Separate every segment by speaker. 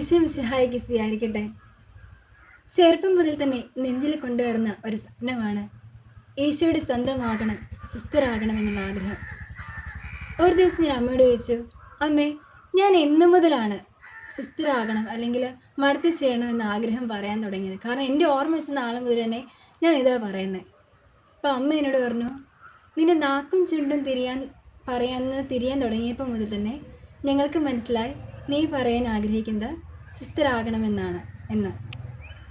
Speaker 1: ഈശോ മിശിഹായ്ക്ക് സ്തുതിയായിരിക്കട്ടെ. ചെറുപ്പം മുതൽ തന്നെ നെഞ്ചിൽ കൊണ്ടുവരുന്ന ഒരു സ്വപ്നമാണ് ഈശോയുടെ സ്വന്തമാകണം, സിസ്റ്ററാകണം എന്നുള്ള ആഗ്രഹം. ഒരു ദിവസം ഞാൻ അമ്മയോട് ചോദിച്ചു, അമ്മേ, ഞാൻ എന്നു മുതലാണ് സിസ്റ്ററാകണം അല്ലെങ്കിൽ മടത്തി ചെയ്യണമെന്ന് ആഗ്രഹം പറയാൻ തുടങ്ങിയത്? കാരണം എൻ്റെ ഓർമ്മ വെച്ച നാളെ മുതൽ തന്നെ ഞാൻ ഇതാ പറയുന്നത്. അപ്പോൾ അമ്മ എന്നോട് പറഞ്ഞു, നിന്റെ നാക്കും ചുണ്ടും തിരിയാൻ തുടങ്ങിയപ്പോൾ മുതൽ തന്നെ ഞങ്ങൾക്ക് മനസ്സിലായി നീ പറയാൻ ആഗ്രഹിക്കുന്നത് സിസ്റ്ററാകണമെന്നാണ് എന്ന്.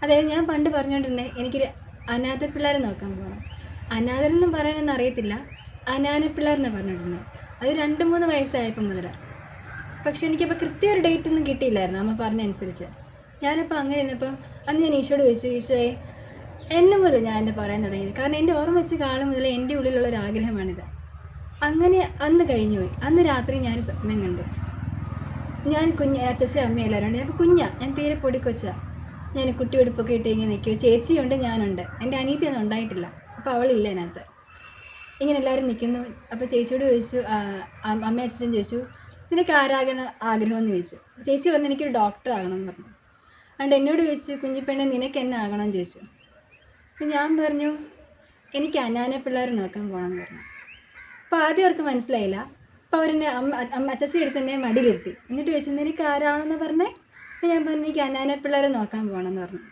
Speaker 1: അതായത് ഞാൻ പണ്ട് പറഞ്ഞുകൊണ്ടിരുന്നത് എനിക്കൊരു അനാഥ പിള്ളേരെ നോക്കാൻ പോകണം. അനാഥരെന്നും പറയാനൊന്നും അറിയത്തില്ല, അനാന പിള്ളേരെന്ന് പറഞ്ഞിരുന്നത്. അത് 2-3 വയസ്സായപ്പോൾ മുതൽ. പക്ഷെ എനിക്കപ്പോൾ കൃത്യ ഒരു ഡേറ്റ് ഒന്നും കിട്ടിയില്ലായിരുന്നു അമ്മ പറഞ്ഞനുസരിച്ച്. ഞാനപ്പോൾ അങ്ങനെ ഇരുന്നപ്പോൾ അന്ന് ഞാൻ ഈശോയോട് ചോദിച്ചു, ഈശോയെ എന്നു മുതൽ ഞാൻ എന്നെ പറയാൻ തുടങ്ങിയത്? കാരണം എൻ്റെ ഓർമ്മ വെച്ച് കാലം മുതൽ എൻ്റെ ഉള്ളിലുള്ളൊരാഗ്രഹമാണിത്. അങ്ങനെ അന്ന് കഴിഞ്ഞുപോയി. അന്ന് രാത്രി ഞാനൊരു സ്വപ്നം കണ്ടു. ഞാൻ അച്ഛൻ അമ്മ എല്ലാവരും ഉണ്ട്. അപ്പോൾ ഞാൻ തീരെ പൊടിക്കൊച്ചാണ്. ഞാൻ കുട്ടി ഉടുപ്പൊക്കെ ഇട്ട് ഇങ്ങനെ നിൽക്കുക. ചേച്ചിയുണ്ട്, ഞാനുണ്ട്. എൻ്റെ അനിയത്തിയൊന്നും ഉണ്ടായിട്ടില്ല, അപ്പോൾ അവളില്ല അതിനകത്ത്. ഇങ്ങനെ എല്ലാവരും നിൽക്കുന്നു. അപ്പോൾ ചേച്ചിയോട് ചോദിച്ചു, അമ്മ അച്ഛൻ ചോദിച്ചു, നിനക്ക് ആരാകണം ആഗ്രഹമെന്ന് ചോദിച്ചു. ചേച്ചി പറഞ്ഞു എനിക്കൊരു ഡോക്ടർ ആകണം എന്ന് പറഞ്ഞു. അതുകൊണ്ട് എന്നോട് ചോദിച്ചു, കുഞ്ഞിപ്പെണ്ണെ നിനക്ക് എന്നെ ആകണമെന്ന് ചോദിച്ചു. അപ്പം ഞാൻ പറഞ്ഞു എനിക്ക് അനാന പിള്ളേരെ നോക്കാൻ പോകണമെന്ന് പറഞ്ഞു. അപ്പോൾ ആദ്യം അവർക്ക് മനസ്സിലായില്ല. അപ്പോൾ അവരെന്നെ അച്ഛൻ എടുത്ത് എന്നെ മടിയിലിരുത്തി. എന്നിട്ട് ചോദിച്ചു, നിനക്ക് ആരാണെന്ന് പറഞ്ഞേ? അപ്പോൾ ഞാൻ പറഞ്ഞു എനിക്ക് അനാന പിള്ളേരെ നോക്കാൻ പോകണമെന്ന് പറഞ്ഞു.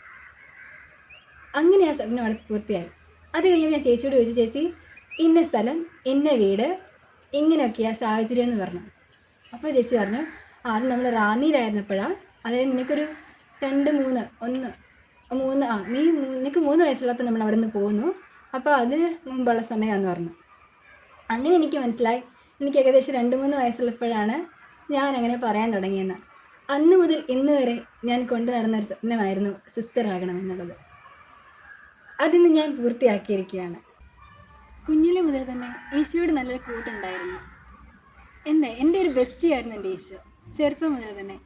Speaker 1: അങ്ങനെ ആ സ്വപ്നം അവിടെ പൂർത്തിയായി. അത് കഴിഞ്ഞപ്പോൾ ഞാൻ ചേച്ചിയോട് ചോദിച്ചു, ചേച്ചി ഇന്ന സ്ഥലം, ഇന്ന വീട്, ഇങ്ങനെയൊക്കെയാണ് സാഹചര്യം എന്ന് പറഞ്ഞു. അപ്പോൾ ചേച്ചി പറഞ്ഞു, അത് നമ്മൾ റാന്നിയിലായിരുന്നപ്പോഴാണ്. അതായത് നിനക്കൊരു 3 വയസ്സുള്ളപ്പോൾ നമ്മൾ അവിടെ നിന്ന് പോകുന്നു. അപ്പോൾ അതിന് മുമ്പുള്ള സമയമാണെന്ന് പറഞ്ഞു. അങ്ങനെ എനിക്ക് മനസ്സിലായി എനിക്ക് ഏകദേശം 2-3 വയസ്സുള്ളപ്പോഴാണ് ഞാൻ അങ്ങനെ പറയാൻ തുടങ്ങിയെന്ന്. അന്ന് മുതൽ ഇന്ന് വരെ ഞാൻ കൊണ്ടു നടന്നൊരു സ്വപ്നമായിരുന്നു സിസ്റ്ററാകണമെന്നുള്ളത്. അതിന് ഞാൻ പൂർത്തിയാക്കിയിരിക്കുകയാണ്. കുഞ്ഞിലെ മുതൽ തന്നെ ഈശോയോട് നല്ലൊരു കൂട്ടുണ്ടായിരുന്നു. എൻ്റെ ഒരു ബെസ്റ്റി ആയിരുന്നു എൻ്റെ ഈശോ. ചെറുപ്പം മുതൽ തന്നെ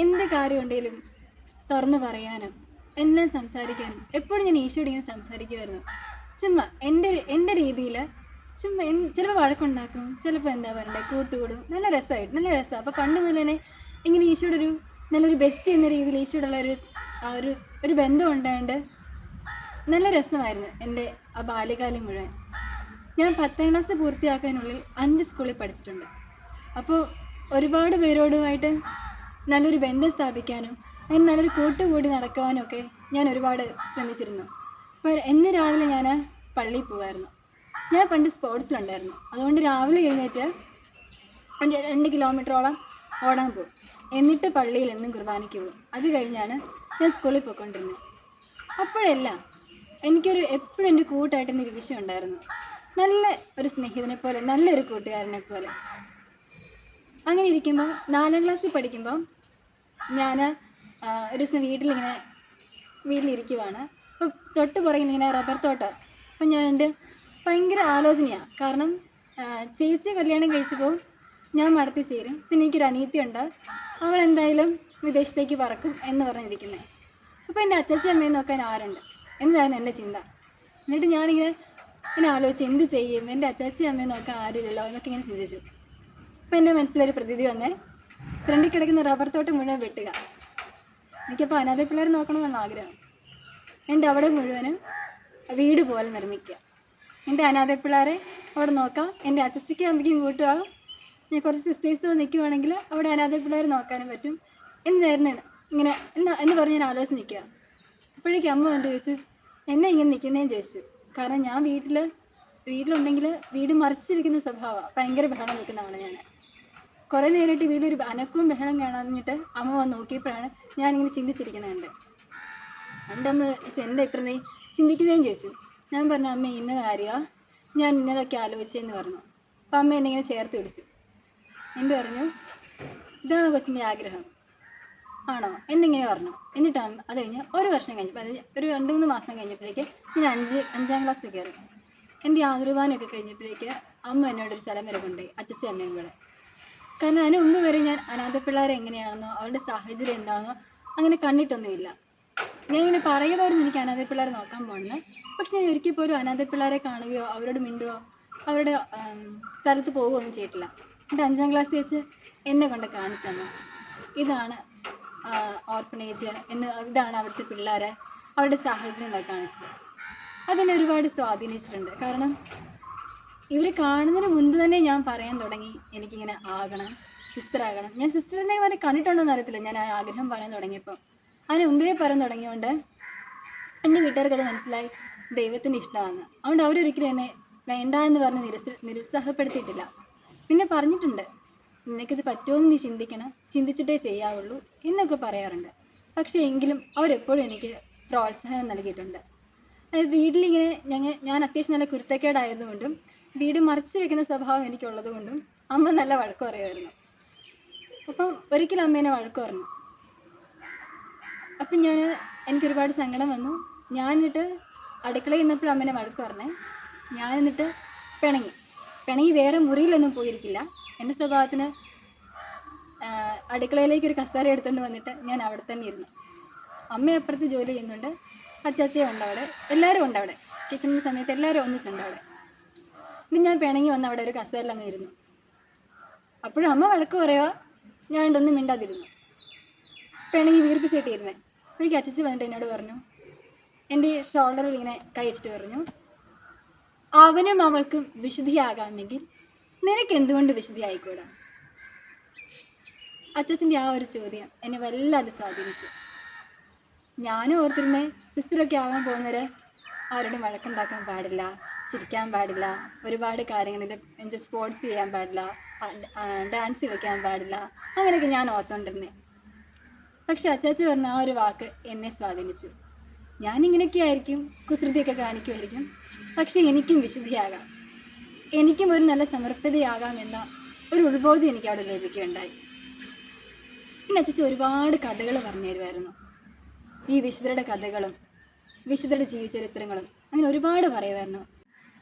Speaker 1: എന്ത് കാര്യം ഉണ്ടെങ്കിലും തുറന്നു പറയാനും എല്ലാം സംസാരിക്കാനും എപ്പോഴും ഞാൻ ഈശോയോട് ഇങ്ങനെ സംസാരിക്കുമായിരുന്നു. ചുമ്മാ എൻ്റെ രീതിയിൽ ചുമ്മാ ചിലപ്പോൾ വഴക്കുണ്ടാക്കും, ചിലപ്പോൾ എന്താ പറയണ്ടേ കൂട്ടുകൂടും. നല്ല രസമാണ്. അപ്പോൾ പണ്ട് മുതൽ തന്നെ ഇങ്ങനെ ഈശോയുടെ നല്ലൊരു ബെസ്റ്റ് എന്ന രീതിയിൽ ഈശോയോടുള്ള ഒരു ബന്ധം ഉണ്ടായതുകൊണ്ട് നല്ല രസമായിരുന്നു എൻ്റെ ആ ബാല്യകാലം മുഴുവൻ. ഞാൻ 10ാം ക്ലാസ് പൂർത്തിയാക്കാനുള്ളിൽ 5 സ്കൂളിൽ പഠിച്ചിട്ടുണ്ട്. അപ്പോൾ ഒരുപാട് പേരോടുമായിട്ട് നല്ലൊരു ബന്ധം സ്ഥാപിക്കാനും അങ്ങനെ നല്ലൊരു കൂട്ടുകൂടി നടക്കുവാനും ഒക്കെ ഞാൻ ഒരുപാട് ശ്രമിച്ചിരുന്നു. അപ്പോൾ എന്ന് രാവിലെ ഞാൻ പള്ളിയിൽ പോകുമായിരുന്നു. ഞാൻ പണ്ട് സ്പോർട്സിലുണ്ടായിരുന്നു. അതുകൊണ്ട് രാവിലെ എഴുന്നേറ്റ് 2 കിലോമീറ്ററോളം ഓടാൻ പോകും. എന്നിട്ട് പള്ളിയിൽ എന്നും കുർബാനയ്ക്ക് പോകും. അത് കഴിഞ്ഞാണ് ഞാൻ സ്കൂളിൽ പോയിക്കൊണ്ടിരുന്നത്. അപ്പോഴെല്ലാം എപ്പോഴും എൻ്റെ കൂട്ടായിട്ട് എൻ്റെ ഈശോ ഉണ്ടായിരുന്നു. നല്ല ഒരു സ്നേഹിതനെ പോലെ, നല്ലൊരു കൂട്ടുകാരനെ പോലെ. അങ്ങനെ ഇരിക്കുമ്പോൾ 4ാം ക്ലാസ്സിൽ പഠിക്കുമ്പോൾ ഞാൻ ഒരു ദിവസം വീട്ടിലിരിക്കുവാണ്. അപ്പോൾ തൊട്ട് പുറകിൽ ഇങ്ങനെ റബ്ബർ തോട്ടം. അപ്പം ഞാൻ ഭയങ്കര ആലോചനയാണ്. കാരണം ചേച്ചി കല്യാണം കഴിച്ചപ്പോൾ ഞാൻ മടത്തി ചേരും. പിന്നെ എനിക്കൊരു അനിയത്തിയുണ്ട്, അവൾ എന്തായാലും വിദേശത്തേക്ക് പറക്കും എന്ന് പറഞ്ഞിരിക്കുന്നത്. അപ്പോൾ എൻ്റെ അച്ഛച്ചി അമ്മയെ നോക്കാൻ ആരുണ്ട് എന്നതായിരുന്നു എൻ്റെ ചിന്ത. എന്നിട്ട് ഞാനിങ്ങനെ ആലോചിച്ച് എന്ത് ചെയ്യും, എൻ്റെ അച്ഛച്ചി അമ്മയെ നോക്കാൻ ആരുമില്ലല്ലോ എന്നൊക്കെ ഇങ്ങനെ ചിന്തിച്ചു. അപ്പോൾ എൻ്റെ മനസ്സിലൊരു പ്രതീതി വന്നേ, ഫ്രണ്ടിൽ കിടക്കുന്ന റബ്ബർ തോട്ടം മുഴുവൻ വെട്ടുക. എനിക്കപ്പോൾ അനാഥ പിള്ളേരെ നോക്കണമെന്നാണ് ആഗ്രഹം. എൻ്റെ അവിടെ മുഴുവനും വീട് പോലെ നിർമ്മിക്കുക. എൻ്റെ അനാഥ പിള്ളേരെ അവിടെ നോക്കാം, എൻ്റെ അച്ഛച്ചിക്കും അമ്മയ്ക്കും കൂട്ടുമാകും. ഞാൻ കുറച്ച് സിസ്റ്റേഴ്സ് നിൽക്കുവാണെങ്കിൽ അവിടെ അനാഥ പിള്ളേർ നോക്കാനും പറ്റും എന്നായിരുന്നു എന്ന് പറഞ്ഞ് ഞാൻ ആലോചിച്ച് നിൽക്കുക. അപ്പോഴേക്കും അമ്മ കൊണ്ട് ചോദിച്ചു, എന്നെ ഇങ്ങനെ നിൽക്കുന്നതെന്ന് ചോദിച്ചു. കാരണം ഞാൻ വീട്ടിലുണ്ടെങ്കിൽ വീട് മറിച്ചിരിക്കുന്ന സ്വഭാവമാണ്, ഭയങ്കര ബഹളം നിൽക്കുന്നതാണ് ഞാൻ. കുറേ നേരമായിട്ട് വീടൊരു അനക്കവും ബഹളം കാണാഞ്ഞിട്ട് അമ്മ വന്ന് നോക്കിയപ്പോഴാണ് ഞാനിങ്ങനെ ചിന്തിച്ചിരിക്കുന്നുണ്ട്. എൻ്റെ അമ്മ എന്താ ഇത്ര നീ ചിന്തിക്കുന്നതെന്ന് ചോദിച്ചു. ഞാൻ പറഞ്ഞു, അമ്മ ഇന്ന കാര്യമാണ്, ഞാൻ ഇന്നതൊക്കെ ആലോചിച്ചതെന്ന് പറഞ്ഞു. അപ്പം അമ്മ എന്നെ ഇങ്ങനെ ചേർത്ത് പിടിച്ചു. എൻ്റെ പറഞ്ഞു, ഇതാണോ കൊച്ചിൻ്റെ ആഗ്രഹം ആണോ എന്നിങ്ങനെ പറഞ്ഞു. എന്നിട്ട് അത് കഴിഞ്ഞ് ഒരു വർഷം കഴിഞ്ഞപ്പോൾ, ഒരു 2-3 മാസം കഴിഞ്ഞപ്പോഴേക്ക് ഞാൻ 5ാം ക്ലാസ്സിൽ കയറി. എൻ്റെ ആതിർവാനമൊക്കെ കഴിഞ്ഞപ്പോഴേക്ക് അമ്മ എന്നോടൊരു സ്ഥലം വരെ കൊണ്ടുപോയി, അച്ഛച്ചി അമ്മയും കൂടെ. കാരണം അതിന് മുമ്പ് വരെ ഞാൻ അനാഥ പിള്ളേരെ എങ്ങനെയാണെന്നോ അവരുടെ സാഹചര്യം എന്താണെന്നോ അങ്ങനെ കണ്ടിട്ടൊന്നുമില്ല. ഞാനിങ്ങനെ പറയുമായിരുന്നു എനിക്ക് അനാഥ പിള്ളേരെ നോക്കാൻ പോകണമെന്ന്. പക്ഷെ ഞാൻ ഒരിക്കൽ പോലും അനാഥ പിള്ളേരെ കാണുകയോ അവരോട് മിണ്ടുകയോ അവരുടെ സ്ഥലത്ത് പോവുകയൊന്നും ചെയ്തിട്ടില്ല. എൻ്റെ 5ാം ക്ലാസ്സിൽ വെച്ച് എന്നെ കൊണ്ട് കാണിച്ചമ്മ, ഇതാണ് ഓർഫനേജ് ഇതാണ് അവിടുത്തെ പിള്ളേരെ അവരുടെ സാഹചര്യങ്ങളൊക്കെ കാണിച്ചത്. അതെന്നെ ഒരുപാട് സ്വാധീനിച്ചിട്ടുണ്ട്. കാരണം ഇവർ കാണുന്നതിന് മുൻപ് തന്നെ ഞാൻ പറയാൻ തുടങ്ങി എനിക്കിങ്ങനെ ആകണം, സിസ്റ്ററാകണം. ഞാൻ സിസ്റ്ററിനെ വരെ കണ്ടിട്ടുണ്ടോ എന്ന് അറിയത്തില്ല. ഞാൻ ആ ആഗ്രഹം പറയാൻ തുടങ്ങിയപ്പോൾ അതിന് മുമ്പേ പറയാൻ തുടങ്ങിയതുകൊണ്ട് എൻ്റെ വീട്ടുകാർക്കത് മനസ്സിലായി ദൈവത്തിൻ്റെ ഇഷ്ടമാണ്. അതുകൊണ്ട് അവരൊരിക്കലും എന്നെ വേണ്ട എന്ന് പറഞ്ഞ് നിരുത്സാഹപ്പെടുത്തിയിട്ടില്ല. പിന്നെ പറഞ്ഞിട്ടുണ്ട്, നിനക്കിത് പറ്റുമെന്ന് നീ ചിന്തിക്കണം, ചിന്തിച്ചിട്ടേ ചെയ്യാവുള്ളൂ എന്നൊക്കെ പറയാറുണ്ട്. പക്ഷേ എങ്കിലും അവരെപ്പോഴും എനിക്ക് പ്രോത്സാഹനം നൽകിയിട്ടുണ്ട്. അതായത് വീട്ടിലിങ്ങനെ ഞാൻ അത്യാവശ്യം നല്ല കുരുത്തക്കേടായതുകൊണ്ടും വീട് മറിച്ച് വെക്കുന്ന സ്വഭാവം എനിക്കുള്ളത് കൊണ്ടും അമ്മ നല്ല വഴക്ക് പറയുമായിരുന്നു. അപ്പം ഒരിക്കലും അമ്മേനെ വഴക്ക് പറഞ്ഞു. അപ്പം എനിക്കൊരുപാട് സങ്കടം വന്നു. എന്നിട്ട് അടുക്കളയിൽ നിന്നപ്പോഴും അമ്മേനെ വഴക്ക് പറഞ്ഞേ. എന്നിട്ട് പിണങ്ങി വേറെ മുറിയിലൊന്നും പോയിരിക്കില്ല. എൻ്റെ സ്വഭാവത്തിന് അടുക്കളയിലേക്ക് ഒരു കസേര എടുത്തുകൊണ്ട് വന്നിട്ട് ഞാൻ അവിടെ തന്നെ ഇരുന്നു. അമ്മ അപ്പുറത്ത് ജോലി ചെയ്യുന്നുണ്ട്, അച്ചാച്ചയും ഉണ്ട് അവിടെ, എല്ലാവരും ഉണ്ട് അവിടെ. കിച്ചണിൻ്റെ സമയത്ത് എല്ലാവരും ഒന്നിച്ചുണ്ട് അവിടെ. പിന്നെ ഞാൻ പിണങ്ങി വന്ന് അവിടെ ഒരു കസേരയിൽ അങ്ങ് ഇരുന്നു. അപ്പോഴും അമ്മ വഴക്ക് പറയുക, ഞാൻ ഇതൊന്നും മിണ്ടാതിരുന്നു. പിണങ്ങി വീർപ്പിച്ചിട്ടിരുന്നേ. അപ്പോഴേക്കും അച്ചച്ചി വന്നിട്ട് എന്നോട് പറഞ്ഞു, എൻ്റെ ഷോൾഡറിൽ ഇങ്ങനെ കൈ വെച്ചിട്ട് പറഞ്ഞു, അവനും അവൾക്കും വിശുദ്ധിയാകാമെങ്കിൽ നിനക്ക് എന്തുകൊണ്ട് വിശുദ്ധി ആയിക്കൂടാ? അച്ചച്ചൻ്റെ ആ ഒരു ചോദ്യം എന്നെ വല്ലാതെ സ്വാധീനിച്ചു. ഞാനും ഓർത്തിരുന്നേ സിസ്റ്ററൊക്കെ ആകാൻ പോകുന്നവരെ ആരോടും വഴക്കുണ്ടാക്കാൻ പാടില്ല, ചിരിക്കാൻ പാടില്ല, ഒരുപാട് കാര്യങ്ങളിൽ സ്പോർട്സ് ചെയ്യാൻ പാടില്ല, ഡാൻസ് കളിക്കാൻ പാടില്ല, അങ്ങനെയൊക്കെ ഞാൻ ഓർത്തുകൊണ്ടിരുന്നേ. പക്ഷെ അച്ചാച്ചി പറഞ്ഞ ആ ഒരു വാക്ക് എന്നെ സ്വാധീനിച്ചു. ഞാനിങ്ങനെയൊക്കെ ആയിരിക്കും, കുസൃതിയൊക്കെ കാണിക്കുമായിരിക്കും, പക്ഷെ എനിക്കും വിശുദ്ധിയാകാം, എനിക്കും ഒരു നല്ല സമർപ്പിതയാകാം എന്ന ഒരു ഉത്ബോധം എനിക്ക് അവിടെ ലഭിക്കുകയുണ്ടായി. പിന്നെ അച്ചച്ചി ഒരുപാട് കഥകൾ പറഞ്ഞു തരുമായിരുന്നു. ഈ വിശുദ്ധരുടെ കഥകളും വിശുദ്ധരുടെ ജീവചരിത്രങ്ങളും അങ്ങനെ ഒരുപാട് പറയുമായിരുന്നു.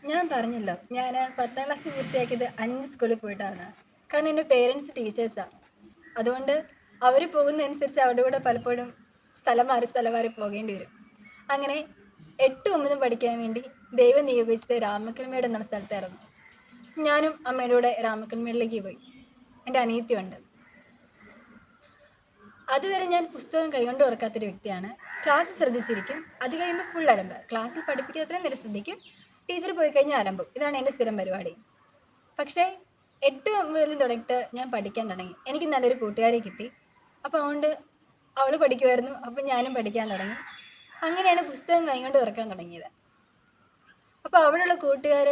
Speaker 1: ഞാൻ പറഞ്ഞല്ലോ, ഞാൻ 10ാം ക്ലാസ് പൂർത്തിയാക്കിയത് 5 സ്കൂളിൽ പോയിട്ടാണ്. കാരണം എൻ്റെ പേരൻസ് ടീച്ചേഴ്സാണ്. അതുകൊണ്ട് അവർ പോകുന്നതനുസരിച്ച് അവരുടെ കൂടെ പലപ്പോഴും സ്ഥലം മാറി പോകേണ്ടി വരും. അങ്ങനെ 8, 9 പഠിക്കാൻ വേണ്ടി ദൈവം നിയോഗിച്ചത് രാമക്കൽമേട് എന്ന സ്ഥലത്തായിരുന്നു. ഞാനും അമ്മയുടെ കൂടെ രാമക്കൽമേടിലേക്ക് പോയി. എൻ്റെ അനിയത്തിയുണ്ട്. അതുവരെ ഞാൻ പുസ്തകം കൈകൊണ്ട് ഓർക്കാത്തൊരു വ്യക്തിയാണ്. ക്ലാസ് ശ്രദ്ധിച്ചിരിക്കും, അത് കഴിയുമ്പോൾ ഫുൾ അലമ്പ്. ക്ലാസ്സിൽ പഠിപ്പിക്കാത്രയും നേരം ശ്രദ്ധിക്കും, ടീച്ചർ പോയി കഴിഞ്ഞാൽ അലമ്പും. ഇതാണ് എൻ്റെ സ്ഥിരം പരിപാടി. പക്ഷേ 8 മുതൽ തുടങ്ങിയിട്ട് ഞാൻ പഠിക്കാൻ തുടങ്ങി. എനിക്ക് നല്ലൊരു കൂട്ടുകാരെ കിട്ടി. അപ്പോൾ അതുകൊണ്ട് അവൾ പഠിക്കുമായിരുന്നു, അപ്പം ഞാനും പഠിക്കാൻ തുടങ്ങി. അങ്ങനെയാണ് പുസ്തകം കൈകൊണ്ട് ഓർക്കാൻ തുടങ്ങിയത്. അപ്പോൾ അവിടെയുള്ള കൂട്ടുകാർ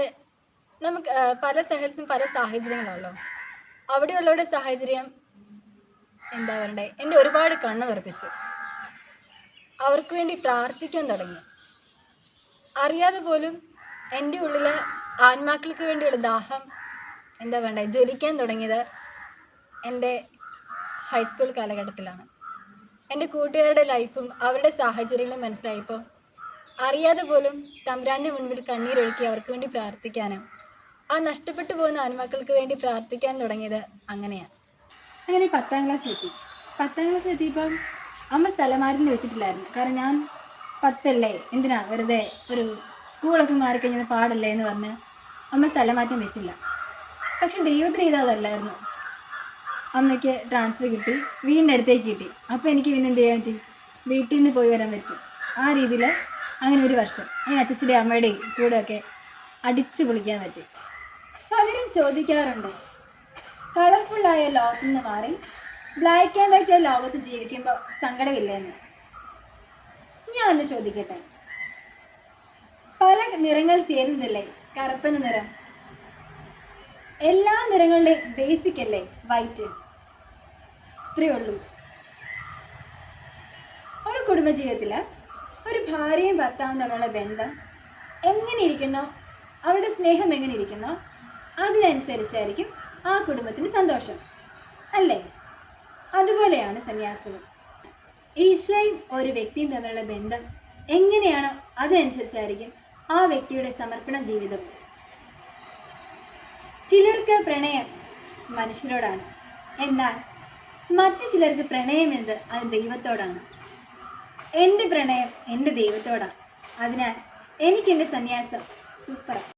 Speaker 1: നമുക്ക് പല സ്ഥലത്തും പല സാഹചര്യങ്ങളാണല്ലോ. അവിടെയുള്ളവരുടെ സാഹചര്യം എന്താ പറയണ്ടേ, എൻ്റെ ഒരുപാട് കണ്ണ് തുറപ്പിച്ചു. അവർക്ക് വേണ്ടി പ്രാർത്ഥിക്കാൻ തുടങ്ങി. അറിയാതെ പോലും എൻ്റെ ഉള്ളിൽ ആത്മാക്കൾക്ക് വേണ്ടിയുള്ള ദാഹം എന്താ വേണ്ടേ ജ്വലിക്കാൻ തുടങ്ങിയത് എൻ്റെ ഹൈസ്കൂൾ കാലഘട്ടത്തിലാണ്. എൻ്റെ കൂട്ടുകാരുടെ ലൈഫും അവരുടെ സാഹചര്യങ്ങളും മനസ്സിലായപ്പോൾ അറിയാതെ പോലും തമ്പുരാൻ്റെ മുൻപിൽ കണ്ണീരൊഴുക്കി അവർക്ക് വേണ്ടി പ്രാർത്ഥിക്കാനും ആ നഷ്ടപ്പെട്ടു പോകുന്ന ആത്മാക്കൾക്ക് വേണ്ടി പ്രാർത്ഥിക്കാൻ തുടങ്ങിയത് അങ്ങനെയാണ്. അങ്ങനെ 10ാം ക്ലാസ്സിലെത്തി. 10ാം ക്ലാസ്സിലെത്തിയപ്പം അമ്മ സ്ഥലമാറ്റം വെച്ചിട്ടില്ലായിരുന്നു. കാരണം ഞാൻ 10 എന്തിനാ വെറുതെ ഒരു സ്കൂളൊക്കെ മാറിക്കഴിഞ്ഞാൽ പാടല്ലേ എന്ന് പറഞ്ഞ് അമ്മ സ്ഥലമാറ്റം വെച്ചില്ല. പക്ഷെ ദൈവത്തിന് ഇതല്ലായിരുന്നു. അമ്മയ്ക്ക് ട്രാൻസ്ഫർ കിട്ടി, വീടിൻ്റെ അടുത്തേക്ക് കിട്ടി. അപ്പോൾ എനിക്ക് പിന്നെ എന്ത് ചെയ്യാൻ പറ്റി, വീട്ടിൽ നിന്ന് പോയി വരാൻ പറ്റും. ആ രീതിയിൽ അങ്ങനെ ഒരു വർഷം അങ്ങനെ അച്ഛൻ്റെ അമ്മയുടെയും കൂടെയൊക്കെ അടിച്ചു പൊളിക്കാൻ പറ്റി. പലരും ചോദിക്കാറുണ്ട്, കളർഫുള്ളായ ലോകത്ത് നിന്ന് മാറി ബ്ലാക്ക് ആൻഡ് വൈറ്റ് ലോകത്ത് ജീവിക്കുമ്പോൾ സങ്കടമില്ലെന്ന്. ഞാനൊന്ന് ചോദിക്കട്ടെ, പല നിറങ്ങൾ ചേരുന്നതല്ലേ കറുപ്പെന്ന നിറം? എല്ലാ നിറങ്ങളുടെയും ബേസിക് അല്ലേ വൈറ്റ്? ഇത്രയേ ഉള്ളൂ. ഒരു കുടുംബജീവിതത്തിൽ ഒരു ഭാര്യയും ഭർത്താവും തമ്മിലുള്ള ബന്ധം എങ്ങനെ ഇരിക്കുന്നോ, അവരുടെ സ്നേഹം എങ്ങനെ ഇരിക്കുന്നോ അതിനനുസരിച്ചായിരിക്കും ആ കുടുംബത്തിന് സന്തോഷം അല്ലേ? അതുപോലെയാണ് സന്യാസവും. ഈശോയും ഒരു വ്യക്തിയും തമ്മിലുള്ള ബന്ധം എങ്ങനെയാണോ അതിനനുസരിച്ചായിരിക്കും ആ വ്യക്തിയുടെ സമർപ്പണ ജീവിതം. ചിലർക്ക് പ്രണയം മനുഷ്യരോടാണ്, എന്നാൽ മറ്റു ചിലർക്ക് പ്രണയം എന്നത് അത് ദൈവത്തോടാണ്. എൻ്റെ പ്രണയം എൻ്റെ ദൈവത്തോടാണ്. അതിനാൽ എനിക്ക് എൻ്റെ സന്യാസം സൂപ്പറാണ്.